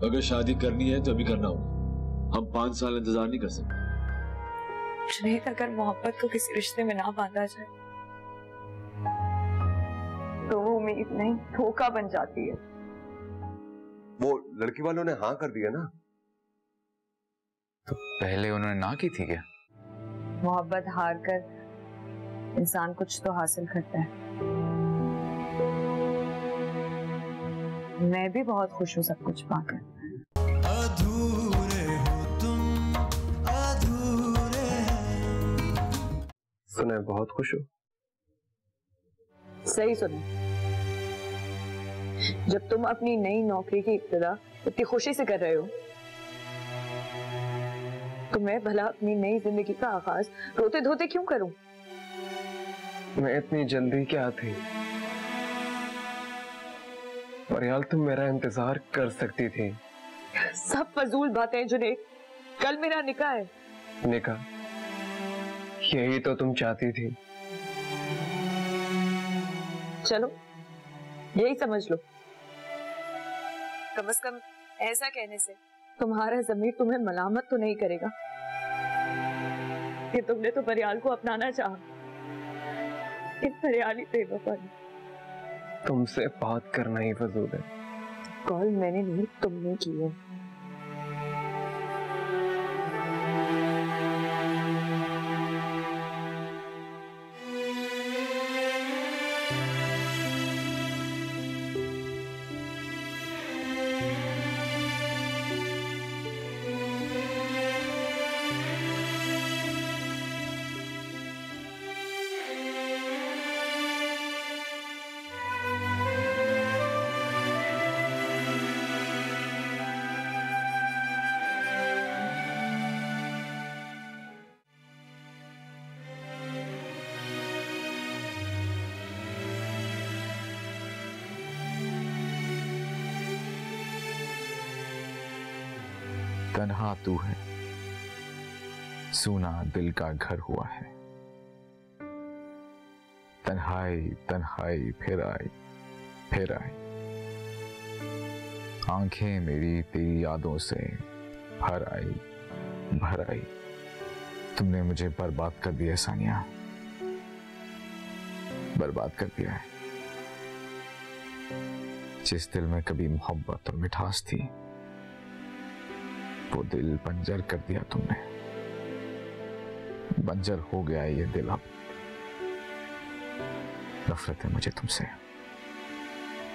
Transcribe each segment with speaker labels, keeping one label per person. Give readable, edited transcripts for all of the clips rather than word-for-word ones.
Speaker 1: अगर शादी करनी है तो अभी करना होगा, हम 5 साल इंतजार नहीं कर सकते।
Speaker 2: जुनैद, अगर मोहब्बत को किसी रिश्ते में ना बांधा जाए तो वो उम्मीद नहीं धोखा बन जाती है।
Speaker 3: वो लड़की वालों ने हाँ कर दिया ना।
Speaker 4: तो पहले उन्होंने ना की थी क्या?
Speaker 2: मोहब्बत हार कर इंसान कुछ तो हासिल करता है। मैं भी बहुत खुश हूँ सब कुछ पाकर।
Speaker 5: अधूरे हो तुम, अधूरे।
Speaker 3: सुना, बहुत खुश हो।
Speaker 2: सही सुना। जब तुम अपनी नई नौकरी की इब्तिदा इतनी खुशी से कर रहे हो तो मैं भला अपनी नई जिंदगी का आगाज रोते धोते क्यों करूं?
Speaker 3: मैं इतनी जल्दी क्या थी? परियाल, तुम मेरा इंतजार कर सकती थी।
Speaker 2: सब फजूल बातें जुनैद। कल मेरा निकाह है।
Speaker 3: निकाह? यही तो तुम चाहती थी।
Speaker 2: चलो यही समझ लो। कम से कम ऐसा कहने से तुम्हारा ज़मीर तुम्हें मलामत तो नहीं करेगा कि तुमने तो परियाल को अपनाना चाहा। परियाल ही बेवफा है।
Speaker 3: तुमसे बात करना ही फजूल है।
Speaker 2: कॉल मैंने नहीं, तुमने की है।
Speaker 4: तन्हा तू है, सूना दिल का घर हुआ है। तन्हाई तन्हाई फिर आई फिर आई। आंखें मेरी तेरी यादों से भर आई भर आई। तुमने मुझे बर्बाद कर दिया सानिया, बर्बाद कर दिया है। जिस दिल में कभी मोहब्बत और मिठास थी वो दिल बंजर कर दिया तुमने। बंजर हो गया है ये दिल अब। नफरत है मुझे तुमसे,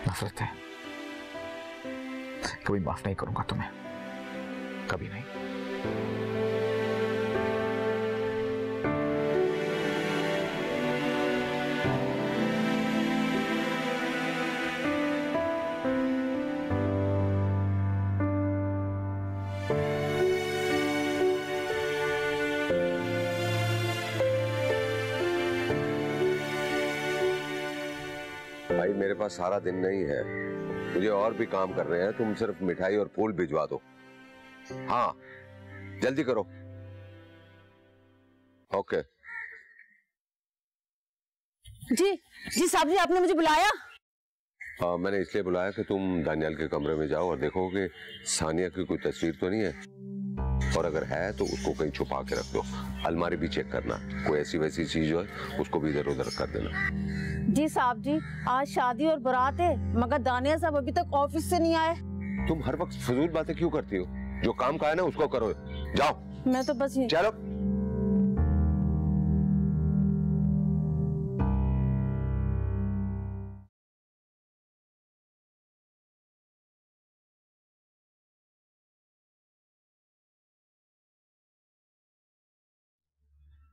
Speaker 4: नफरत है। कभी माफ नहीं करूंगा तुम्हें, कभी नहीं।
Speaker 3: भाई मेरे पास सारा दिन नहीं है, मुझे और भी काम कर रहे हैं। तुम सिर्फ मिठाई और फूल भिजवा दो। हाँ जल्दी करो। ओके।
Speaker 6: जी जी साहब जी, आपने मुझे बुलाया?
Speaker 3: मैंने इसलिए बुलाया कि तुम दानियाल के कमरे में जाओ और देखो कि सानिया की कोई तस्वीर तो नहीं है, और अगर है तो उसको कहीं छुपा के रख दो। अलमारी भी चेक करना, कोई ऐसी वैसी चीज हो उसको भी इधर उधर कर देना।
Speaker 6: जी साहब जी, आज शादी और बारात है मगर दानिया साहब अभी तक ऑफिस से नहीं आए।
Speaker 3: तुम हर वक्त फजूल बातें क्यों करती हो? जो काम का है ना उसको करो। जाओ।
Speaker 6: मैं तो बस
Speaker 3: चलो।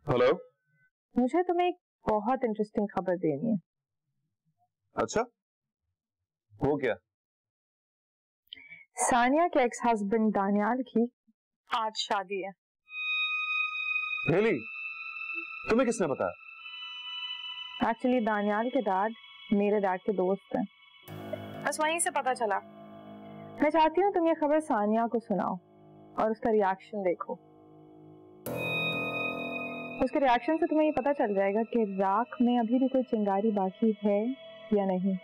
Speaker 3: हेलो।
Speaker 2: मुझे तुम्हें एक बहुत इंटरेस्टिंग खबर देनी है।
Speaker 7: अच्छा, वो क्या?
Speaker 2: सानिया के एक्स हस्बैंड दानियाल की आज शादी है।
Speaker 7: रियली? तुम्हें किसने बताया?
Speaker 2: एक्चुअली दानियाल के डैड मेरे डैड के दोस्त हैं, बस वहीं से पता चला। मैं चाहती हूँ तुम ये खबर सानिया को सुनाओ और उसका रिएक्शन देखो। उसके रिएक्शन से तुम्हें ये पता चल जाएगा कि राख में अभी भी कोई चिंगारी बाकी है या नहीं।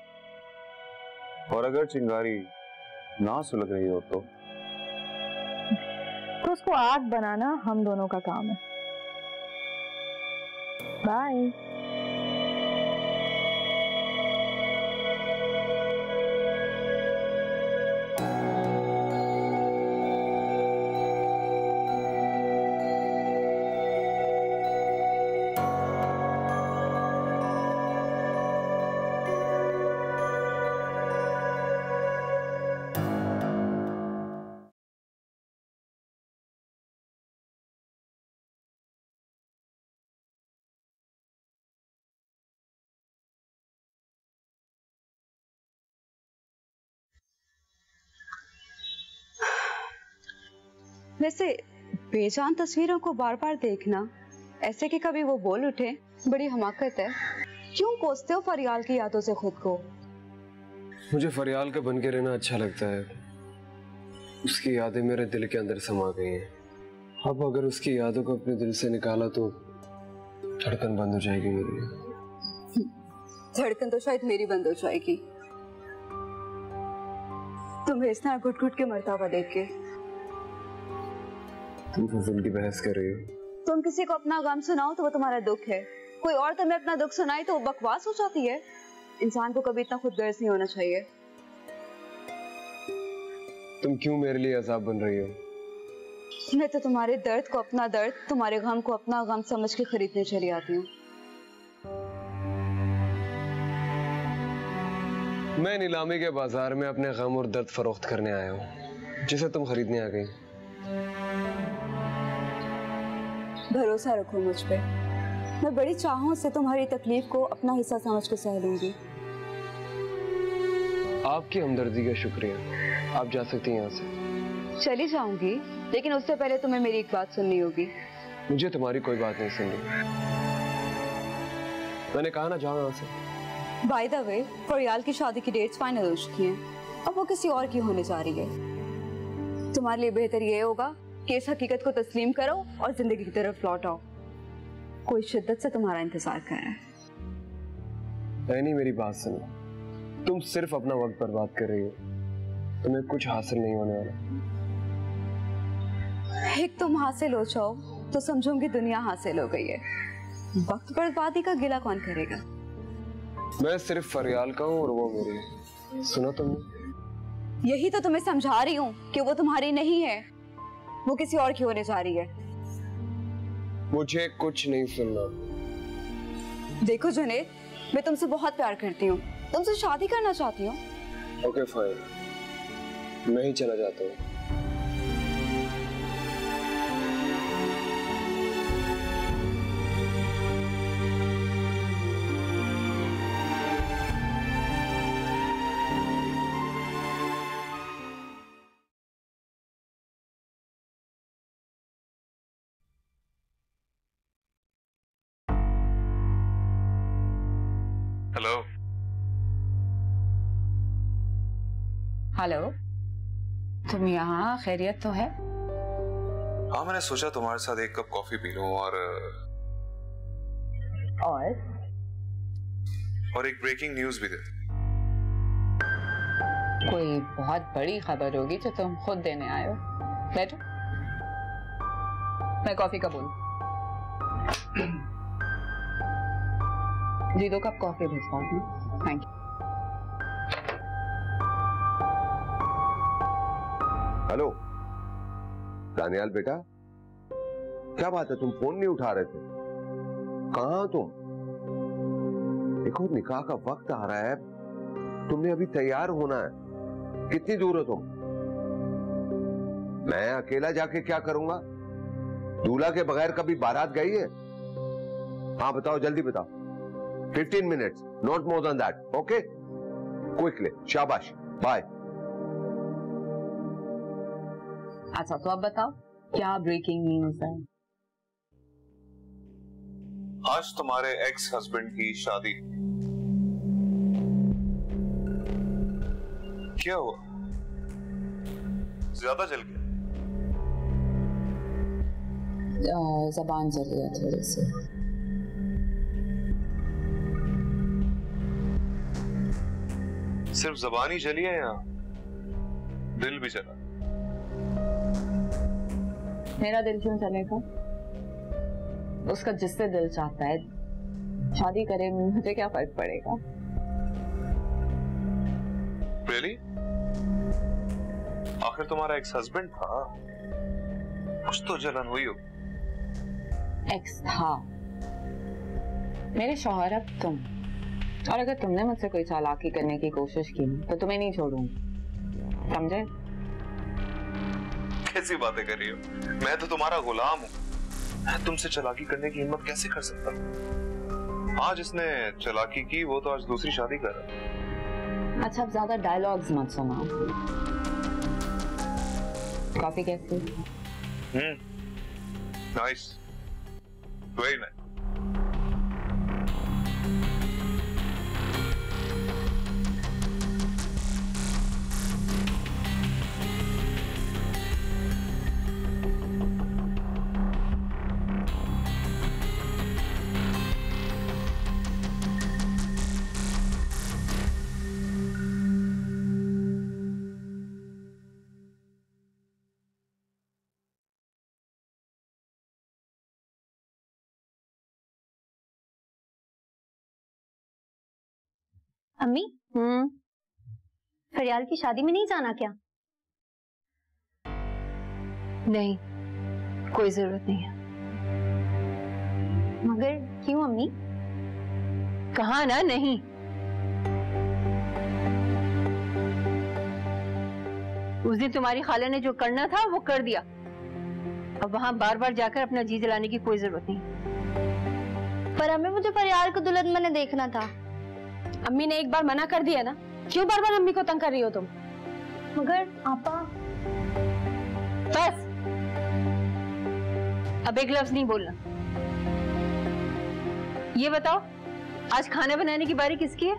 Speaker 7: और अगर चिंगारी ना सुलग रही हो तो
Speaker 2: उसको आग बनाना हम दोनों का काम है। बाय।
Speaker 8: वैसे बेजान तस्वीरों को बार बार देखना, ऐसे कि कभी वो बोल उठे, बड़ी हमाकत है। क्यों कोसते हो फरियाल की यादों से खुद को?
Speaker 9: मुझे फरियाल का बन के रहना अच्छा लगता है। उसकी यादें मेरे दिल के अंदर समा गई हैं। अब अगर उसकी यादों को अपने दिल से निकाला तो धड़कन बंद हो जाएगी मेरी।
Speaker 8: धड़कन तो शायद मेरी बंद हो जाएगी, तुम्हें इस तरह घुट घुट के मरता हुआ देख के।
Speaker 9: तुम फजूल की बहस कर रही हो।
Speaker 8: तुम किसी को अपना गम सुनाओ तो वो तुम्हारा दुख है, कोई और तुम्हें अपना दुख सुनाए तो वो बकवास हो जाती है। इंसान को कभी इतना खुदगर्ज नहीं होना चाहिए।
Speaker 9: तुम क्यों मेरे लिए अजाब बन रही हो?
Speaker 8: मैं तो तुम्हारे दर्द को अपना दर्द, तुम्हारे गम को अपना गम समझ के खरीदने चली आती हूँ।
Speaker 9: मैं नीलामी के बाजार में अपने गम और दर्द फरोख्त करने आया हूँ, जिसे तुम खरीदने आ गई।
Speaker 8: भरोसा रखो मुझ पे, मैं बड़ी चाहों से तुम्हारी तकलीफ को अपना हिस्सा समझ के सह लूंगी।
Speaker 9: आपकी हमदर्दी का शुक्रिया। आप जा सकती हैं यहाँ से।
Speaker 8: चली जाऊंगी, लेकिन उससे पहले तुम्हें मेरी एक बात सुननी होगी।
Speaker 9: मुझे तुम्हारी कोई बात नहीं सुननी। मैंने कहा ना, जाओ यहाँ से।
Speaker 8: बाय द वे, फरियाल की शादी की डेट्स फाइनल हो चुकी हैं। अब वो किसी और की होने जा रही है। तुम्हारे लिए बेहतर ये होगा कि इस हकीकत को तस्लीम करो और जिंदगी की तरफ लौट आओ। कोई शिद्दत से तुम्हारा इंतजार कर रहा है।
Speaker 9: नहीं, मेरी बात सुनो। तुम सिर्फ अपना वक्त बर्बाद कर रही हो। तुम्हें कुछ हासिल नहीं होने वाला।
Speaker 8: एक तुम हासिल हो जाओ तो समझूंगी दुनिया हासिल हो गई है। वक्त बर्बादी का गिला कौन करेगा?
Speaker 9: मैं सिर्फ फरियाल का हूँ और वो मेरी। सुना तुमने?
Speaker 8: यही तो तुम्हें समझा रही हूँ कि वो तुम्हारी नहीं है, वो किसी और की होने जा रही है।
Speaker 9: मुझे कुछ नहीं सुनना।
Speaker 8: देखो जुनैद, मैं तुमसे बहुत प्यार करती हूँ, तुमसे शादी करना चाहती हूँ।
Speaker 9: ओके फाइन, मैं ही चला जाता हूँ।
Speaker 10: हेलो
Speaker 11: हेलो, तुम यहाँ? खैरियत तो है?
Speaker 10: हाँ, मैंने सोचा तुम्हारे साथ एक कप कॉफी पी लूं और एक ब्रेकिंग न्यूज भी दे।
Speaker 11: कोई बहुत बड़ी खबर होगी जो तुम खुद देने आए हो। बैठो, मैं कॉफी का बोलूं? जी, 2 कप कॉफी भिजवा दूं। Thank you.
Speaker 3: हेलो दानियाल बेटा, क्या बात है? तुम फोन नहीं उठा रहे थे? कहाँ तुम? देखो निकाह का वक्त आ रहा है, तुमने अभी तैयार होना है। कितनी दूर हो तुम? मैं अकेला जाके क्या करूंगा? दूल्हा के बगैर कभी बारात गई है? हाँ बताओ, जल्दी बताओ। 15 minutes, not more than that. Okay? Quickly. शाबाश. Bye.
Speaker 11: अच्छा, तो अब बताओ क्या ब्रेकिंग न्यूज है?
Speaker 10: आज तुम्हारे एक्स हस्बैंड की शादी। क्या हुआ? ज्यादा जल गया?
Speaker 11: ज़बान जल गया थोड़ी सी।
Speaker 10: सिर्फ ज़बान ही जली है या दिल भी जला?
Speaker 11: मेरा दिल क्यों चलेगा? उसका जिससे दिल चाहता है शादी करे, मुझे क्या फर्क पड़ेगा?
Speaker 10: Really? आखिर तुम्हारा एक्स हस्बैंड था, कुछ तो जलन हुई हो।
Speaker 11: एक्स था, मेरे शौहर अब तुम, और अगर तुमने मुझसे कोई चालाकी करने की कोशिश की तो तुम्हें नहीं छोड़ूंगी, समझे?
Speaker 10: कैसी बातें कर रही हो? मैं तो तुम्हारा गुलाम हूँ, मैं तुमसे चालाकी करने की हिम्मत कैसे कर सकता? आज इसने चालाकी की, वो तो आज दूसरी शादी कर रहा है।
Speaker 11: अच्छा, अब ज्यादा डायलॉग्स मत सुनाओ। कॉफी कैसी?
Speaker 10: Nice, very nice.
Speaker 12: अम्मी, फरियाल की शादी में नहीं जाना क्या?
Speaker 2: नहीं, कोई जरूरत नहीं है।
Speaker 12: मगर क्यों अम्मी?
Speaker 2: कहा ना नहीं। उस दिन तुम्हारी खाला ने जो करना था वो कर दिया, अब वहां बार बार जाकर अपना जी जलाने की कोई जरूरत नहीं।
Speaker 12: पर अम्मी, मुझे फरियाल को दुल्हन बने देखना था।
Speaker 2: अम्मी ने एक बार मना कर दिया ना, क्यों बार बार अम्मी को तंग कर रही हो तुम?
Speaker 12: मगर आपा,
Speaker 2: बस अब एक लफ्ज नहीं बोलना। ये बताओ, आज खाना बनाने की बारी किसकी है?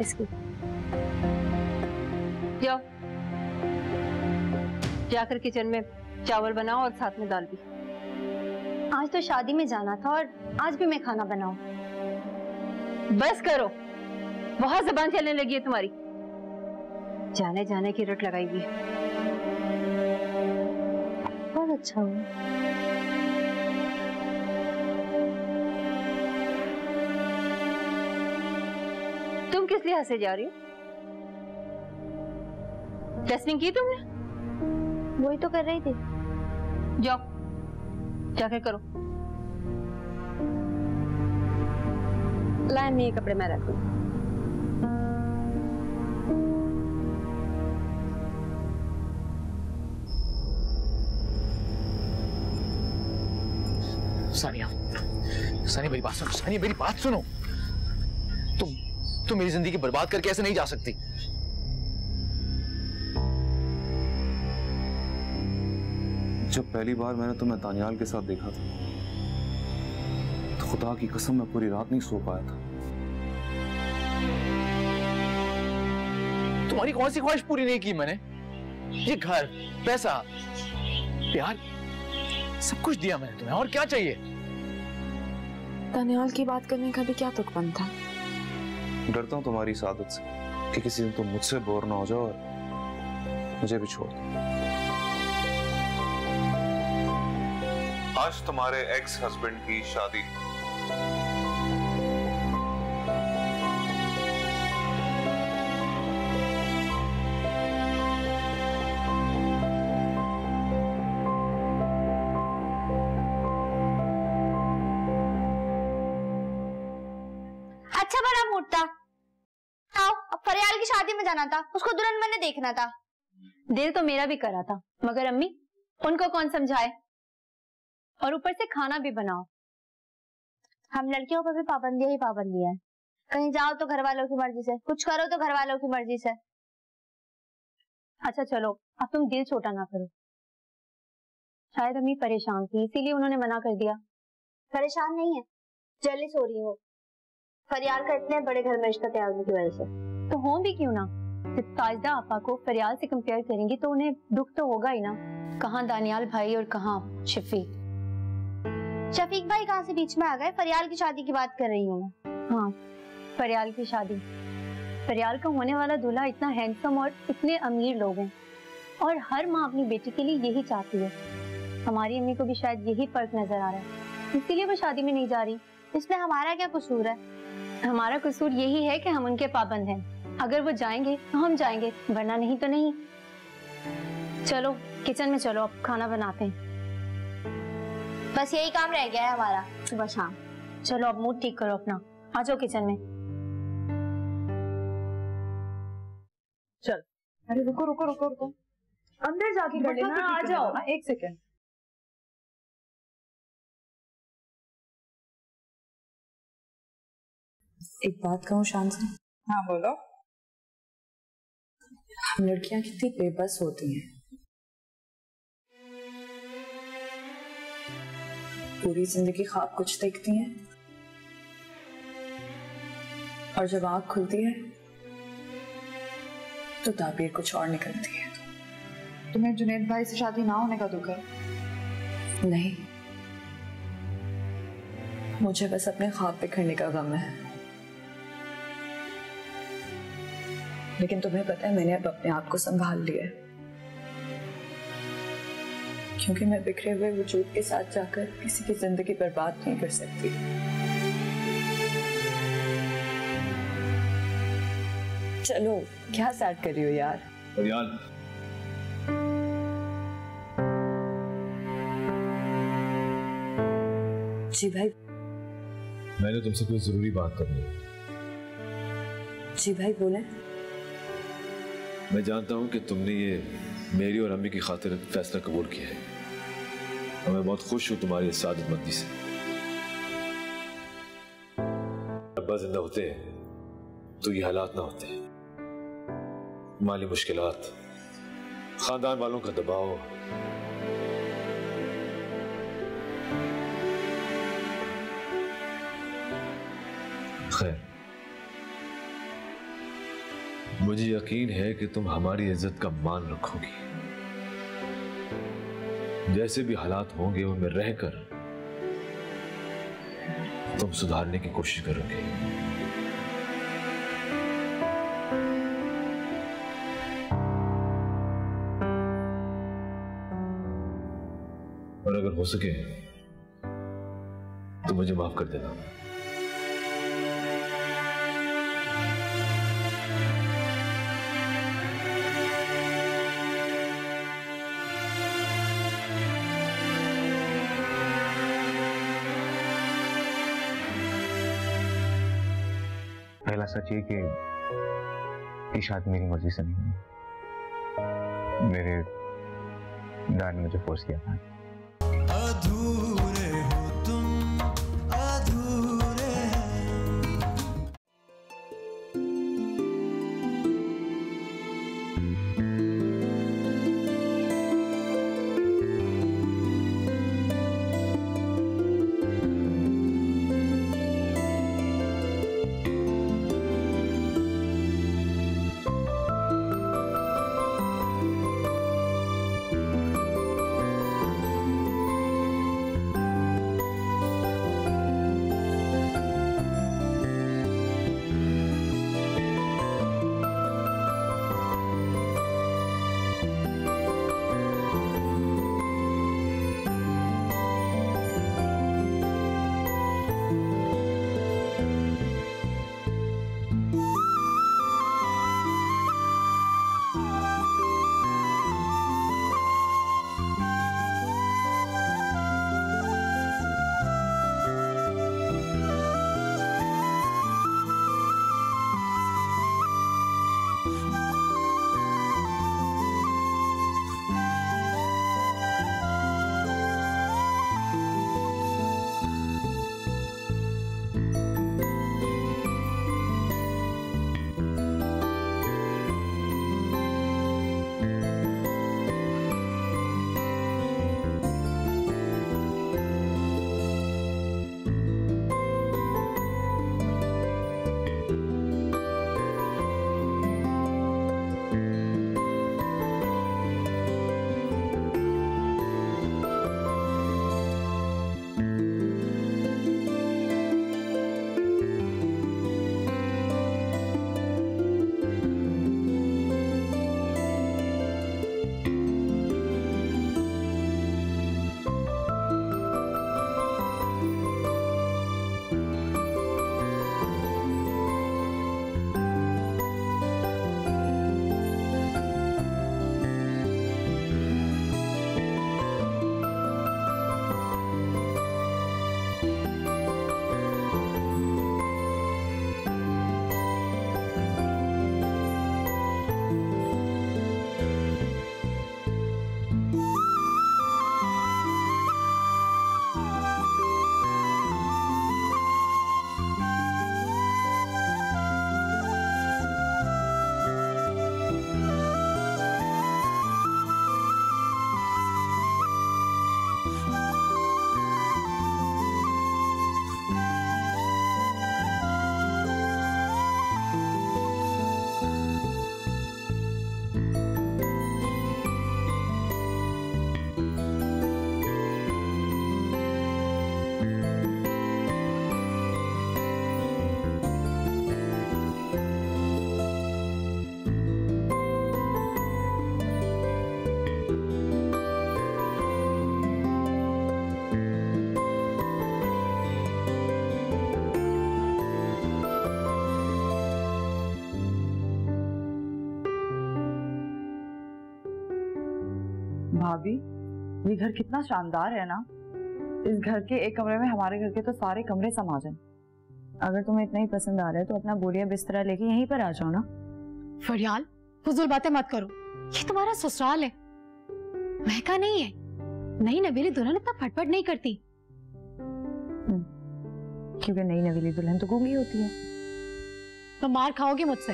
Speaker 2: इसकी। जाओ, जाकर किचन में चावल बनाओ और साथ में दाल भी।
Speaker 12: आज तो शादी में जाना था और आज भी मैं खाना बनाऊं।
Speaker 2: बस करो, बहुत ज़बान चलने लगी है तुम्हारी। जाने जाने की रट लगाई हुई है।
Speaker 12: बहुत अच्छा हुआ।
Speaker 2: तुम किस लिए हंसे जा रही हो? टेस्टिंग की तुमने?
Speaker 12: वही तो कर रही थी।
Speaker 2: जाओ, जाकर करो। लाए, मैं ये कपड़े में रख दूं।
Speaker 4: सानिया, सानिया मेरी बात सुनो। सानिया मेरी बात सुनो। तुम मेरी जिंदगी बर्बाद करके ऐसे नहीं जा सकती।
Speaker 7: जब पहली बार मैंने तुम्हें दानियाल के साथ देखा था तो खुदा की कसम मैं पूरी रात नहीं सो पाया था।
Speaker 4: तुम्हारी कौन सी ख्वाहिश पूरी नहीं की मैंने? ये घर, पैसा, प्यार, सब कुछ दिया मैंने तुम्हें, और क्या चाहिए?
Speaker 13: दानियाल की बात करने का भी क्या तुक बनता?
Speaker 7: डरता हूं तुम्हारी इस आदत से कि किसी दिन तुम मुझसे बोर ना हो जाओ और मुझे भी छोड़ दो।
Speaker 10: आज तुम्हारे एक्स हस्बैंड की शादी।
Speaker 12: अच्छा बड़ा मोटा, आओ, अब फरियाल की शादी में जाना था, उसको दुल्हन बनने देखना था।
Speaker 2: दिल तो मेरा भी करा था, मगर अम्मी, उनको कौन समझाए? और ऊपर से खाना भी बनाओ।
Speaker 12: हम लड़कियों पर भी पाबंदियां ही पाबंदियां हैं। कहीं जाओ तो घर वालों की मर्जी से, कुछ करो तो घर वालों की मर्जी से।
Speaker 2: अच्छा चलो, अब तुम दिल छोटा ना करो। शायद अम्मी परेशान थी, इसीलिए उन्होंने मना कर दिया।
Speaker 12: परेशान नहीं है, जेलिस हो रही हो फरियाल का इतने बड़े घर में रिश्ता तैयार होने की वजह से।
Speaker 2: तो हो भी क्यों ना, जब ताजदा आपा को फरियाल से कंपेयर करेंगी तो उन्हें दुख तो होगा ही ना। कहाँ दानियाल भाई और कहाँ शफीक।
Speaker 12: शफीक भाई कहाँ से बीच में आ गए? फरियाल की शादी की बात कर रही हूँ मैं।
Speaker 2: हाँ, फरियाल की शादी। फरियाल का होने वाला दूल्हा इतना हैंडसम और इतने अमीर लोग हैं,
Speaker 12: और हर माँ अपनी बेटी के लिए यही चाहती है। हमारी अम्मी को भी शायद यही फर्क नजर आ रहा है, इसीलिए वो शादी में नहीं जा रही।
Speaker 14: इसमें हमारा क्या कसूर है?
Speaker 12: हमारा कसूर यही है कि हम उनके पाबंद हैं। अगर वो जाएंगे तो हम जाएंगे, वरना नहीं तो नहीं। चलो किचन में चलो, अब खाना बनाते हैं।
Speaker 14: बस यही काम रह गया है हमारा सुबह शाम।
Speaker 12: चलो अब मूड ठीक करो अपना, आ जाओ किचन में।
Speaker 2: चल। अरे रुको रुको रुको रुको, अंदर जाके कर लेना, आ जाओ। एक सेकेंड।
Speaker 13: एक बात कहूँ शांत से?
Speaker 2: हाँ बोलो।
Speaker 13: हम लड़कियां कितनी बेबस होती हैं। पूरी जिंदगी ख्वाब कुछ देखती हैं और जब आँख खुलती है तो ताबीर कुछ और निकलती है।
Speaker 2: तुम्हें जुनैद भाई से शादी ना होने का दुख है?
Speaker 13: नहीं, मुझे बस अपने ख्वाब बिखरने का गम है। लेकिन तुम्हें पता है, मैंने अब अपने आप को संभाल लिया है, क्योंकि मैं बिखरे हुए वजूद के साथ जाकर किसी की जिंदगी बर्बाद नहीं कर सकती। चलो, क्या सैड कर रही हो यार?
Speaker 1: फरियाल,
Speaker 13: जी भाई।
Speaker 1: मैंने तुमसे कोई जरूरी बात करनी है।
Speaker 13: जी भाई बोले।
Speaker 1: मैं जानता हूं कि तुमने ये मेरी और अम्मी की खातिर फैसला कबूल किया है और मैं बहुत खुश हूं तुम्हारी इस सादतमंदी से। अब्बा जिंदा होते तो ये हालात ना होते। माली मुश्किलात, खानदान वालों का दबाव, खैर मुझे यकीन है कि तुम हमारी इज्जत का मान रखोगी। जैसे भी हालात होंगे उनमें रहकर तुम सुधारने की कोशिश करोगे। और अगर हो सके तो मुझे माफ कर देना।
Speaker 4: पहला सच ये कि शादी मेरी मर्जी से नहीं हुई। मेरे डैड ने मुझे फोर्स किया था।
Speaker 5: अधूरे हो तुम, अधूरे
Speaker 13: भाभी, ये घर कितना शानदार है ना। इस घर के एक कमरे में हमारे घर के तो सारे कमरे समा जाएं। अगर तुम्हें इतना ही पसंद आ रहा है तो अपना बोरिया बिस्तरा लेके यहीं पर आ जाओ ना।
Speaker 12: फरियाल, फुजूल बातें मत करो, ये तुम्हारा ससुराल है, महका नहीं है। नई नवेली दुल्हन इतना फटफट नहीं करती।
Speaker 13: क्योंकि नई नवेली दुल्हन तो गूंगी होती है।
Speaker 12: तो मार खाओगी मुझसे।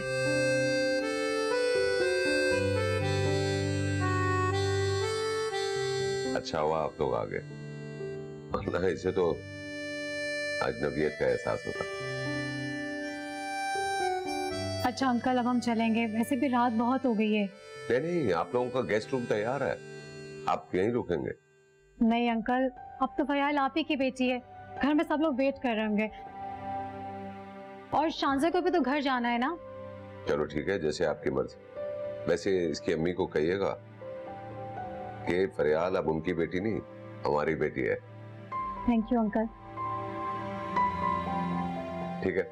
Speaker 3: अच्छा हुआ आप लोग आ गए, वरना इसे तो अजनबियत का एहसास होता।
Speaker 12: अच्छा अंकल, अब हम चलेंगे, वैसे भी रात बहुत हो गई है।
Speaker 3: नहीं, आप लोगों का गेस्ट रूम तैयार है, आप यहीं रुकेंगे।
Speaker 12: नहीं अंकल, अब तो फरियाल आप ही की बेटी है, घर में सब लोग वेट कर रहे होंगे। और शांजा को भी तो घर जाना है ना।
Speaker 3: चलो ठीक है, जैसे आपकी मर्जी। वैसे इसकी अम्मी को कहिएगा कि फरियाल अब उनकी बेटी नहीं, हमारी बेटी है।
Speaker 12: Thank you uncle.
Speaker 3: ठीक है,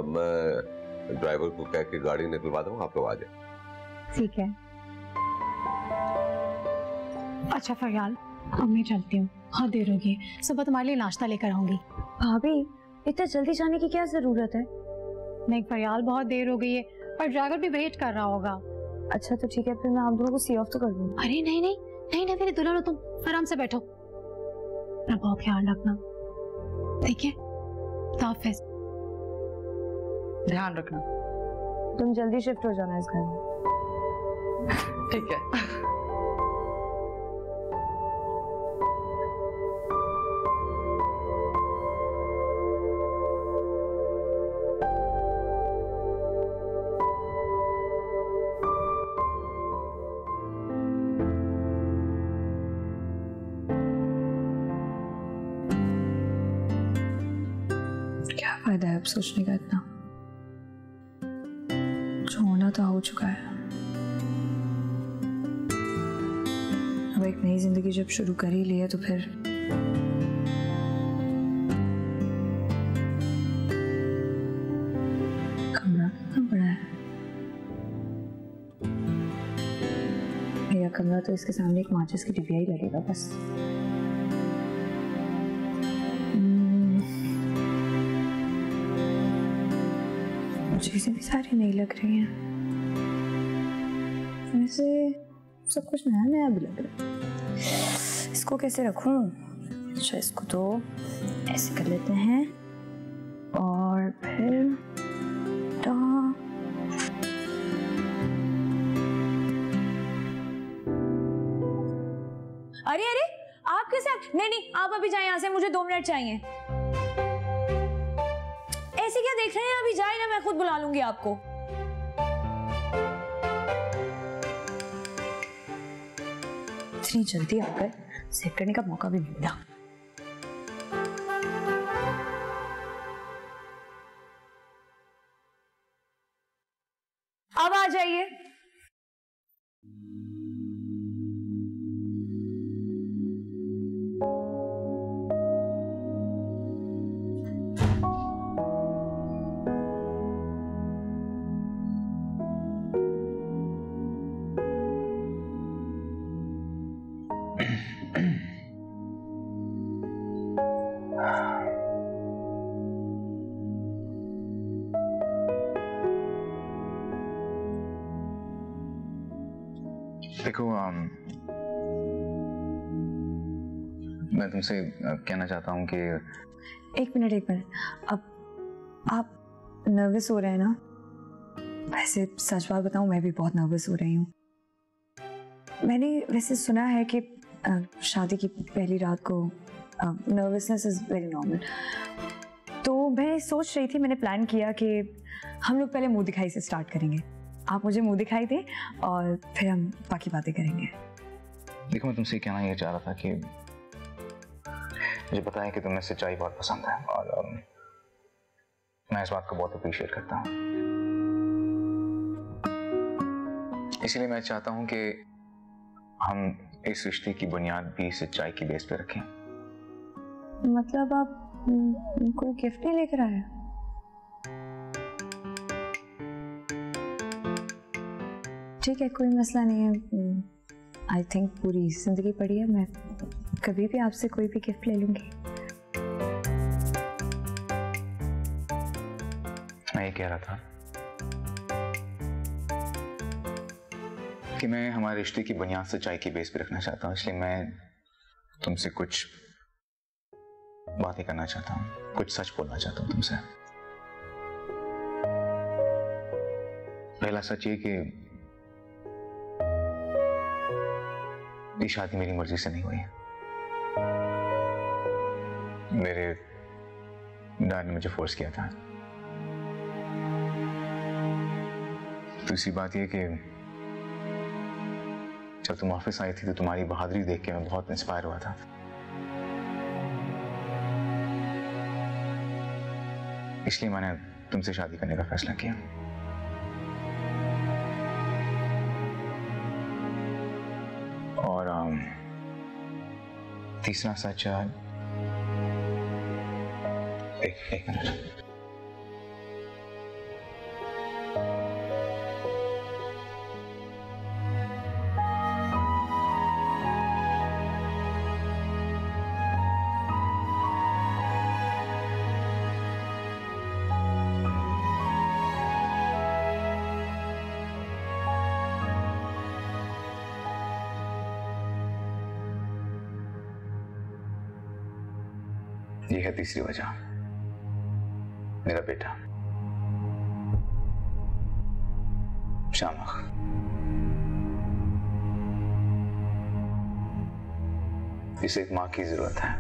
Speaker 3: मैं ड्राइवर को कह के गाड़ी निकलवा दूँ, आप लोग आ जाए।
Speaker 12: ठीक है। अच्छा फरियाल, अब मैं चलती हूँ, हाँ देर होगी, सुबह तुम्हारे लिए नाश्ता लेकर आऊंगी।
Speaker 8: भाभी, इतना जल्दी जाने की क्या जरूरत है?
Speaker 12: नहीं फरियाल, बहुत देर हो गई है और ड्राइवर भी वेट कर रहा होगा।
Speaker 8: अच्छा तो ठीक है, फिर मैं आप दोनों को सी ऑफ तो कर दूँ।
Speaker 12: अरे नहीं नहीं नहीं नहीं, मेरी दुल्हन हो तुम, आराम से बैठो, अपना बहुत ख्याल रखना, ठीक है? हाफिज।
Speaker 13: ध्यान रखना।
Speaker 8: तुम जल्दी शिफ्ट हो जाना इस घर में।
Speaker 13: ठीक है।
Speaker 8: क्या फायदा है अब सोचने का इतना, जो होना तो हो चुका है। अब एक नई जिंदगी जब शुरू कर ही ली है तो फिर कमरा कितना बड़ा है। मेरा कमरा तो इसके सामने एक माचिस की डिबिया ही लगेगा बस। चीजें भी सारी नई लग रही हैं, वैसे सब कुछ नया नया भी लग रहा है। इसको कैसे रखूं? अच्छा इसको तो ऐसे कर लेते हैं और फिर
Speaker 15: अरे अरे आप कैसे? नहीं नहीं, आप अभी जाए यहाँ से, मुझे 2 मिनट चाहिए। ऐसे क्या देख रहे हैं? अभी जाए ना, मैं खुद बुला लूंगी आपको।
Speaker 8: इतनी जल्दी आकर सेट करने का मौका भी मिला।
Speaker 15: अब आ जाइए।
Speaker 4: देखो मैं तुमसे कहना चाहता हूँ कि
Speaker 8: एक मिनट अब आप नर्वस हो रहे हैं ना? वैसे सच बात बताऊं, मैं भी बहुत नर्वस हो रही हूँ। मैंने वैसे सुना है कि शादी की पहली रात को नर्वसनेस इज वेरी नॉर्मल। तो मैं सोच रही थी, मैंने प्लान किया कि हम लोग पहले मुंह दिखाई से स्टार्ट करेंगे। आप मुझे मुंह दिखाई दें और फिर हम बाकी बातें करेंगे।
Speaker 4: देखो मैं तुमसे कहना ये चाह रहा था कि मुझे पता है कि तुम्हें सच्चाई बहुत पसंद है और मैं इस बात को बहुत अप्रिशिएट करता हूँ। इसलिए मैं चाहता हूँ कि हम इस रिश्ते की बुनियाद भी सच्चाई की बेस पे रखें।
Speaker 8: मतलब आप कोई गिफ्ट नहीं लेकर आए? ठीक है, कोई मसला नहीं है,
Speaker 13: आई थिंक पूरी जिंदगी पड़ी है, मैं कभी भी आपसे कोई भी गिफ्ट ले लूंगी।
Speaker 4: मैं ये कह रहा था कि मैं हमारे रिश्ते की बुनियाद सच्चाई की बेस पे रखना चाहता हूँ, इसलिए मैं तुमसे कुछ बातें करना चाहता हूँ, कुछ सच बोलना चाहता हूँ तुमसे। पहला सच ये कि ये शादी मेरी मर्जी से नहीं हुई है। मेरे डैड ने मुझे फोर्स किया था। दूसरी बात यह कि जब तुम ऑफिस आई थी तो तुम्हारी बहादुरी देख के मैं बहुत इंस्पायर हुआ था। इसलिए मैंने तुमसे शादी करने का फैसला किया। और तीसरा सच, एक मिनट। ये है तीसरी वजह, मेरा बेटा शामख। इसे एक मां की जरूरत है,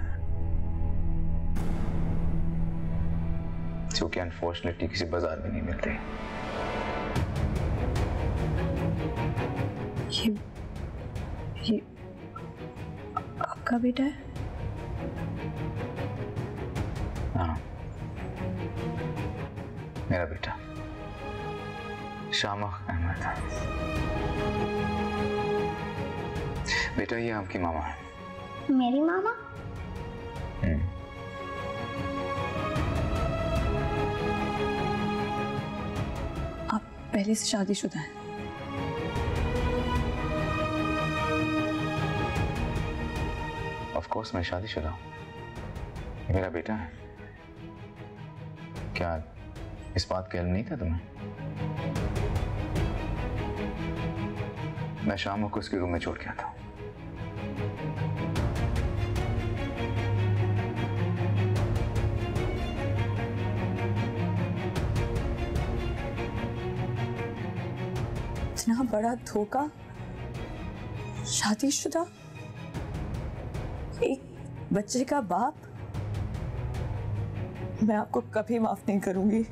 Speaker 4: जो कि अनफॉर्चुनेटली किसी बाजार में नहीं मिलती।
Speaker 13: ये आपका बेटा है?
Speaker 4: हाँ, मेरा बेटा शामख अहमद। बेटा ये आपकी मामा है।
Speaker 14: मेरी मामा?
Speaker 13: आप पहले से शादीशुदा हैं?
Speaker 4: ऑफ कोर्स मैं शादीशुदा हूँ, मेरा बेटा है। क्या इस बात का इल्म नहीं था तुम्हें? मैं शाम को उसके रूम में छोड़ गया था।
Speaker 13: इतना बड़ा धोखा, शादीशुदा, एक बच्चे का बाप। मैं आपको कभी माफ नहीं करूंगी।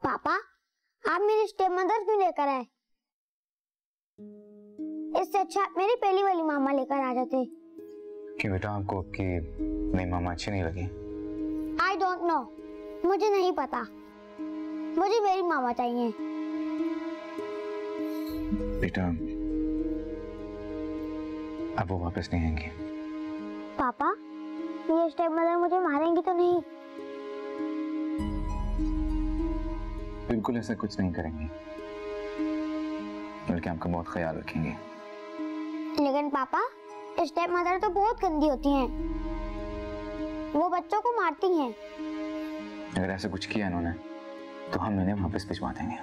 Speaker 14: पापा, आप मेरी स्टेप मदर क्यों लेकर आए? इससे अच्छा मेरी पहली वाली मामा लेकर आ जाते।
Speaker 4: क्यों बेटा, आपको आपकी नई मामा अच्छी नहीं लगी?
Speaker 14: आई डोंट नो, मुझे नहीं पता। मुझे मेरी मामा चाहिए।
Speaker 4: बेटा अब वो वापस नहीं आएंगी।
Speaker 14: पापा, ये स्टेप मदर मुझे मारेंगी तो नहीं?
Speaker 4: बिल्कुल ऐसा कुछ नहीं करेंगे, बल्कि आपका बहुत ख्याल रखेंगे।
Speaker 14: लेकिन पापा, स्टेप मदर तो बहुत गंदी होती हैं। वो बच्चों को मारती हैं।
Speaker 4: अगर ऐसा कुछ किया इन्होंने तो हम इन्हें वापस भिजवा देंगे।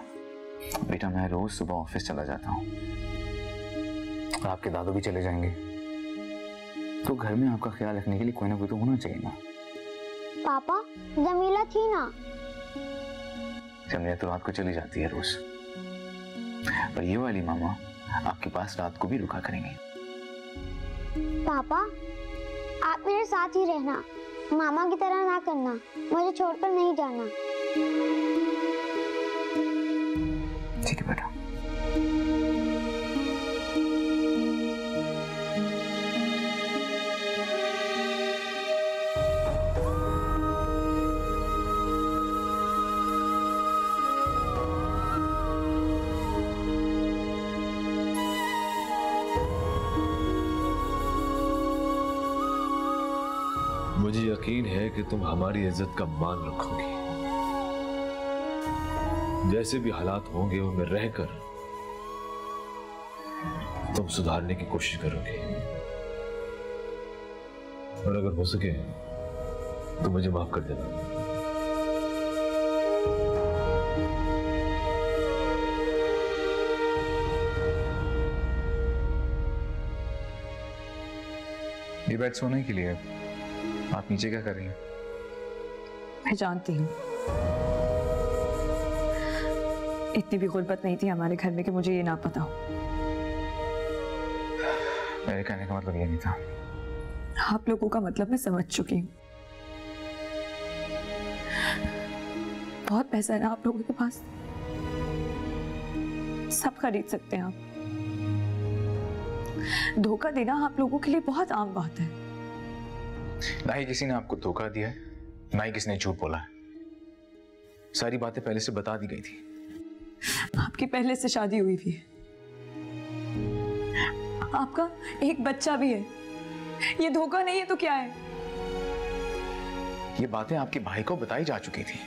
Speaker 4: बेटा मैं रोज सुबह ऑफिस चला जाता हूँ और आपके दादू भी चले जाएंगे, तो घर में आपका ख्याल रखने के लिए कोई ना कोई तो होना चाहिए ना।
Speaker 14: पापा, जमीला थी ना।
Speaker 4: जमीला तो रात को चली जाती है रोज, पर ये वाली मामा आपके पास रात को भी रुका करेंगे।
Speaker 14: पापा, आप मेरे साथ ही रहना, मामा की तरह ना करना, मुझे छोड़कर नहीं जाना।
Speaker 4: ठीक है बेटा।
Speaker 1: मुझे यकीन है कि तुम हमारी इज्जत का मान रखोगी। जैसे भी हालात होंगे उनमें रहकर तुम सुधारने की कोशिश करोगे, और अगर हो सके तो मुझे माफ कर देना।
Speaker 4: ये बेड सोने के लिए है। आप नीचे क्या कर रही हैं?
Speaker 13: मैं जानती हूँ इतनी भी गुर्बत नहीं थी हमारे घर में कि मुझे ये ना पता हो।
Speaker 4: मेरे कहने का मतलब ये नहीं था।
Speaker 13: आप लोगों का मतलब मैं समझ चुकी हूँ। बहुत पैसा है ना आप लोगों के पास, सब खरीद सकते हैं आप। धोखा देना आप लोगों के लिए बहुत आम बात है।
Speaker 4: ना ही किसी ने आपको धोखा दिया है, ना ही किसी ने झूठ बोला है। सारी बातें पहले से बता दी गई थी।
Speaker 13: आपकी पहले से शादी हुई भी है, आपका एक बच्चा भी है। ये धोखा नहीं है तो क्या है?
Speaker 4: ये बातें आपके भाई को बताई जा चुकी थी,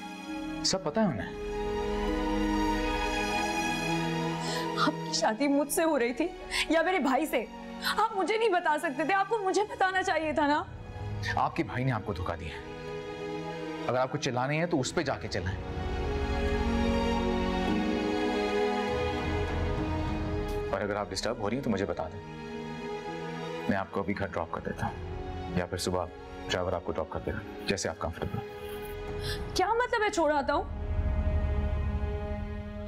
Speaker 4: सब पता है उन्हें।
Speaker 13: आपकी शादी मुझसे हो रही थी या मेरे भाई से? आप मुझे नहीं बता सकते थे, आपको मुझे बताना चाहिए था ना।
Speaker 4: आपके भाई ने आपको धोखा दिया। अगर आपको चिल्लानी है तो उस पे जाके चिल्लाएं। और अगर आप डिस्टर्ब हो रही हैं तो मुझे बता दें, मैं आपको अभी घर ड्रॉप कर देता हूँ, या फिर सुबह ड्राइवर आपको ड्रॉप कर देगा, जैसे आप कंफर्टेबल।
Speaker 13: क्या मतलब है छोड़ आता हूँ?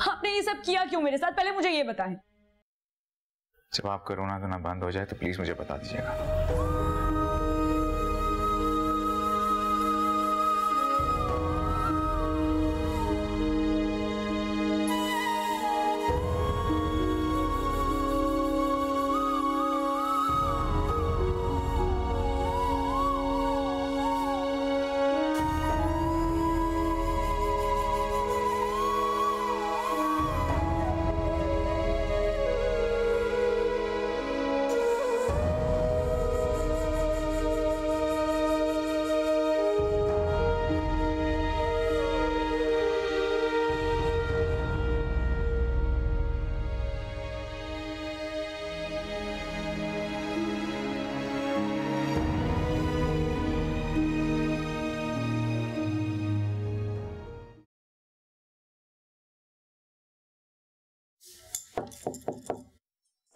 Speaker 13: आपने ये सब किया क्यों मेरे साथ, पहले मुझे ये बताएं।
Speaker 4: जब आपका रोना धोना बंद हो जाए तो प्लीज मुझे बता दीजिएगा।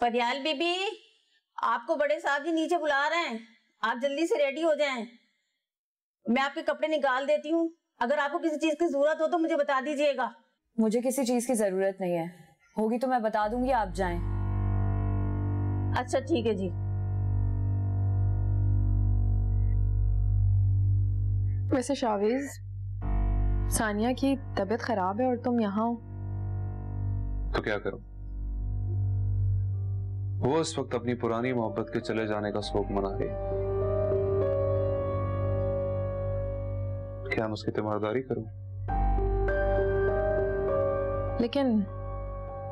Speaker 6: परियाल बीबी, आपको बड़े साहब जी नीचे बुला रहे हैं, आप जल्दी से रेडी हो जाएं। मैं आपके कपड़े निकाल देती हूँ, अगर आपको किसी चीज की जरूरत हो तो मुझे बता दीजिएगा।
Speaker 13: मुझे किसी चीज की जरूरत नहीं है, होगी तो मैं बता दूंगी, आप जाएं।
Speaker 6: अच्छा ठीक है जी।
Speaker 2: वैसे शावीज, सानिया की तबीयत खराब है और तुम यहाँ हो,
Speaker 7: तो क्या करूं? वो इस वक्त अपनी पुरानी मोहब्बत के चले जाने का शोक मना रही है। क्या मैं उसकी तीमारदारी करूं?
Speaker 2: लेकिन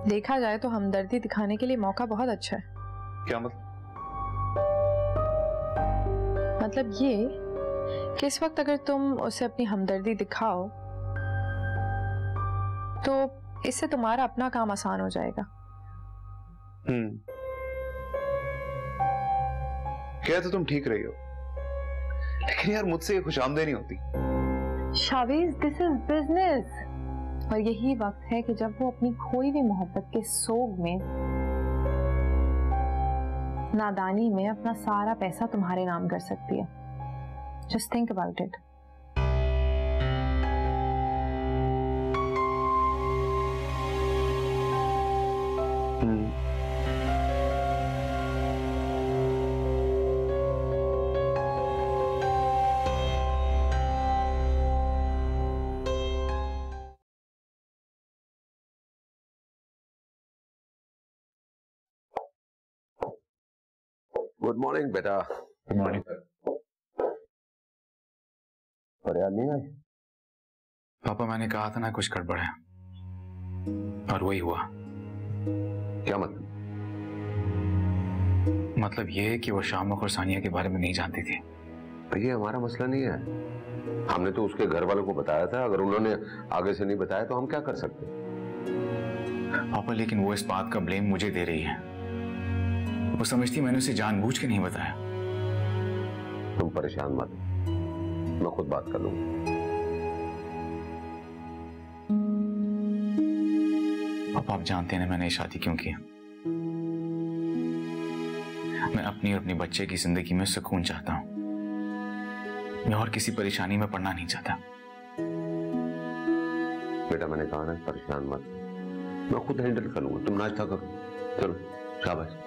Speaker 2: देखा जाए तो हमदर्दी दिखाने के लिए मौका बहुत अच्छा है।
Speaker 7: क्या मतलब?
Speaker 2: मतलब ये कि इस वक्त अगर तुम उसे अपनी हमदर्दी दिखाओ तो इससे तुम्हारा अपना काम आसान हो जाएगा।
Speaker 7: क्या तो तुम ठीक रही हो, लेकिन यार मुझसे ये खुशामदीद नहीं होती।
Speaker 2: शावीज, दिस इज बिजनेस, और यही वक्त है कि जब वो अपनी खोई हुई मोहब्बत के सोग में, नादानी में अपना सारा पैसा तुम्हारे नाम कर सकती है। Just think about it.
Speaker 3: Good morning बेटा।
Speaker 4: Good morning.
Speaker 3: फरियाद नहीं आई?
Speaker 4: पापा मैंने कहा था ना कुछ गड़बड़ है, और वही हुआ।
Speaker 3: क्या मतलब?
Speaker 4: मतलब ये है कि वो शामुख और सानिया के बारे में नहीं जानती थी।
Speaker 3: ये हमारा मसला नहीं है, हमने तो उसके घर वालों को बताया था। अगर उन्होंने आगे से नहीं बताया तो हम क्या कर सकते?
Speaker 4: पापा लेकिन वो इस बात का ब्लेम मुझे दे रही है। वो समझती मैंने उसे जानबूझ के नहीं बताया।
Speaker 3: तुम परेशान मत, मैं खुद बात कर लूंगा।
Speaker 4: पापा आप जानते हैं ना मैंने शादी क्यों की? मैं अपनी और अपने बच्चे की जिंदगी में सुकून चाहता हूं। मैं और किसी परेशानी में पड़ना नहीं चाहता।
Speaker 3: बेटा मैंने कहा ना परेशान मत, मैं खुद हैंडल कर लूंगा। तुम नाश्ता करो, चलो शाबाश।